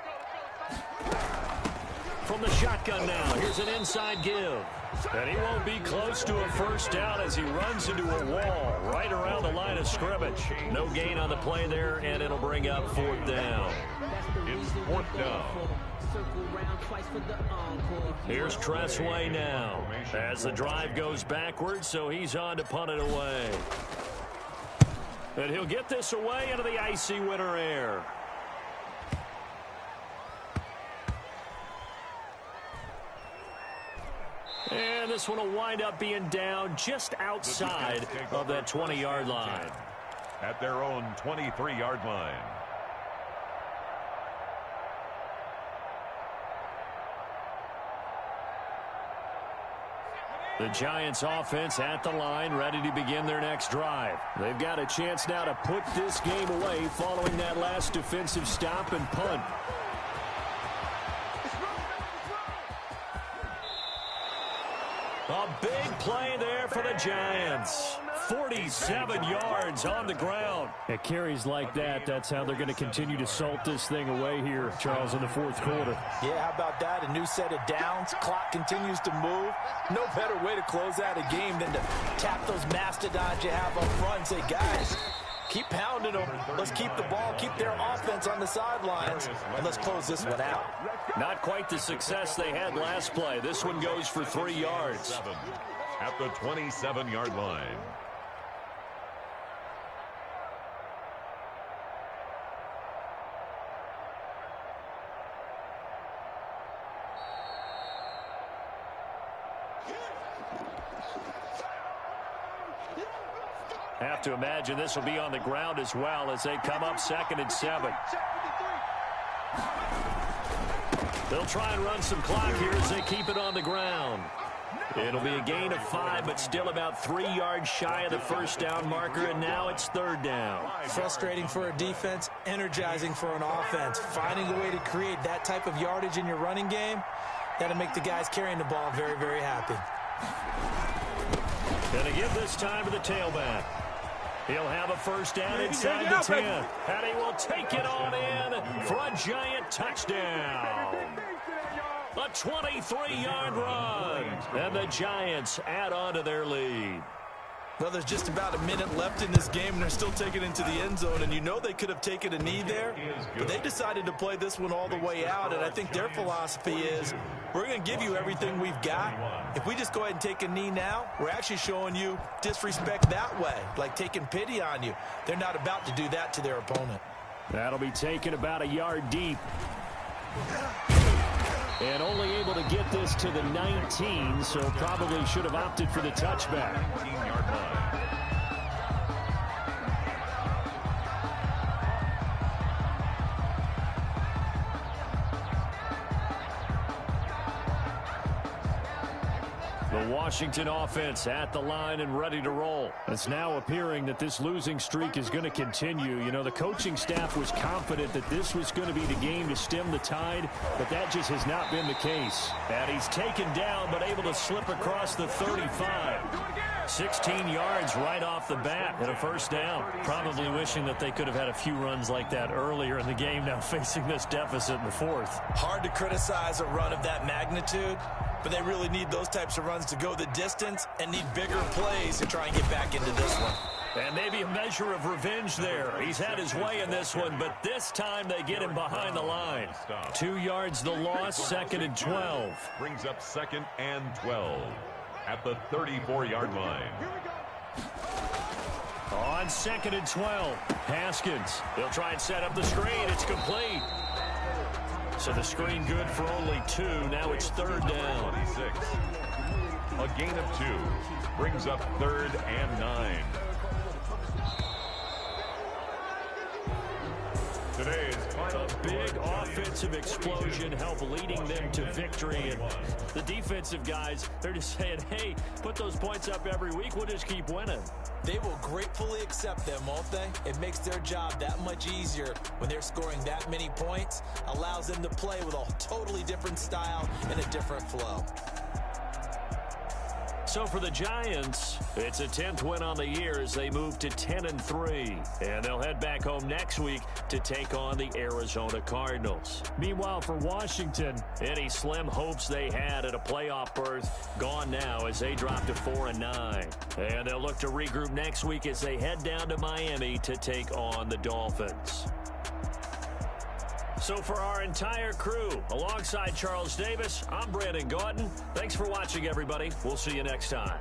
From the shotgun now, here's an inside give. And he won't be close to a first down as he runs into a wall right around the line of scrimmage. No gain on the play there, and it'll bring up 4th down.
It's 4th down.
Here's Tressway now as the drive goes backwards, so he's on to punt it away. And he'll get this away into the icy winter air. And this one will wind up being down just outside of that 20-yard line.
At their own 23-yard line.
The Giants offense at the line, ready to begin their next drive. They've got a chance now to put this game away following that last defensive stop and punt. A big play there for the Giants. 47 yards on the ground. At carries like that, that's how they're going to continue to salt this thing away here, Charles, in the 4th quarter.
Yeah, how about that? A new set of downs. Clock continues to move. No better way to close out a game than to tap those mastodons you have up front and say, guys, keep pounding them. Let's keep the ball, keep their offense on the sidelines, and let's close this one out.
Not quite the success they had last play. This one goes for 3 yards.
At the 27-yard line.
Have to imagine this will be on the ground as well as they come up 2nd and 7. They'll try and run some clock here as they keep it on the ground. It'll be a gain of 5, but still about 3 yards shy of the first down marker, and now it's 3rd down.
Frustrating for a defense, energizing for an offense. Finding a way to create that type of yardage in your running game, that'll make the guys carrying the ball very, very happy.
Going to give this time to the tailback. He'll have a first down inside the 10. And he will take it on in for a Giant touchdown. A 23-yard run. And the Giants add on to their lead.
Well, there's just about a minute left in this game, and they're still taking it into the end zone. And you know they could have taken a knee there, but they decided to play this one all the way out. And I think their philosophy is, we're going to give you everything we've got. If we just go ahead and take a knee now, we're actually showing you disrespect that way, like taking pity on you. They're not about to do that to their opponent.
That'll be taken about a yard deep. And only able to get this to the 19, so probably should have opted for the touchback.
19-yard line.
The Washington offense at the line and ready to roll. It's now appearing that this losing streak is going to continue. You know, the coaching staff was confident that this was going to be the game to stem the tide, but that just has not been the case. And he's taken down, but able to slip across the 35. 16 yards right off the bat and a first down. Probably wishing that they could have had a few runs like that earlier in the game, now facing this deficit in the fourth.
Hard to criticize a run of that magnitude, but they really need those types of runs to go the distance and need bigger plays to try and get back into this one.
And maybe a measure of revenge there. He's had his way in this one, but this time they get him behind the line. 2 yards the loss, 2nd and 12.
Brings up 2nd and 12 at the 34-yard line.
On 2nd and 12, Haskins. He'll try and set up the screen. It's complete. So the screen good for only 2. Now it's 3rd down.
26. A gain of 2 brings up 3rd and 9. Today's final
A big offensive explosion helped leading them to victory. And the defensive guys, they're just saying, hey, put those points up every week. We'll just keep winning.
They will gratefully accept them, won't they? It makes their job that much easier when they're scoring that many points. Allows them to play with a totally different style and a different flow.
So for the Giants, it's a 10th win on the year as they move to 10-3. And they'll head back home next week to take on the Arizona Cardinals. Meanwhile, for Washington, any slim hopes they had at a playoff berth gone now as they drop to 4-9. And they'll look to regroup next week as they head down to Miami to take on the Dolphins. So for our entire crew, alongside Charles Davis, I'm Brandon Gautin. Thanks for watching, everybody. We'll see you next time.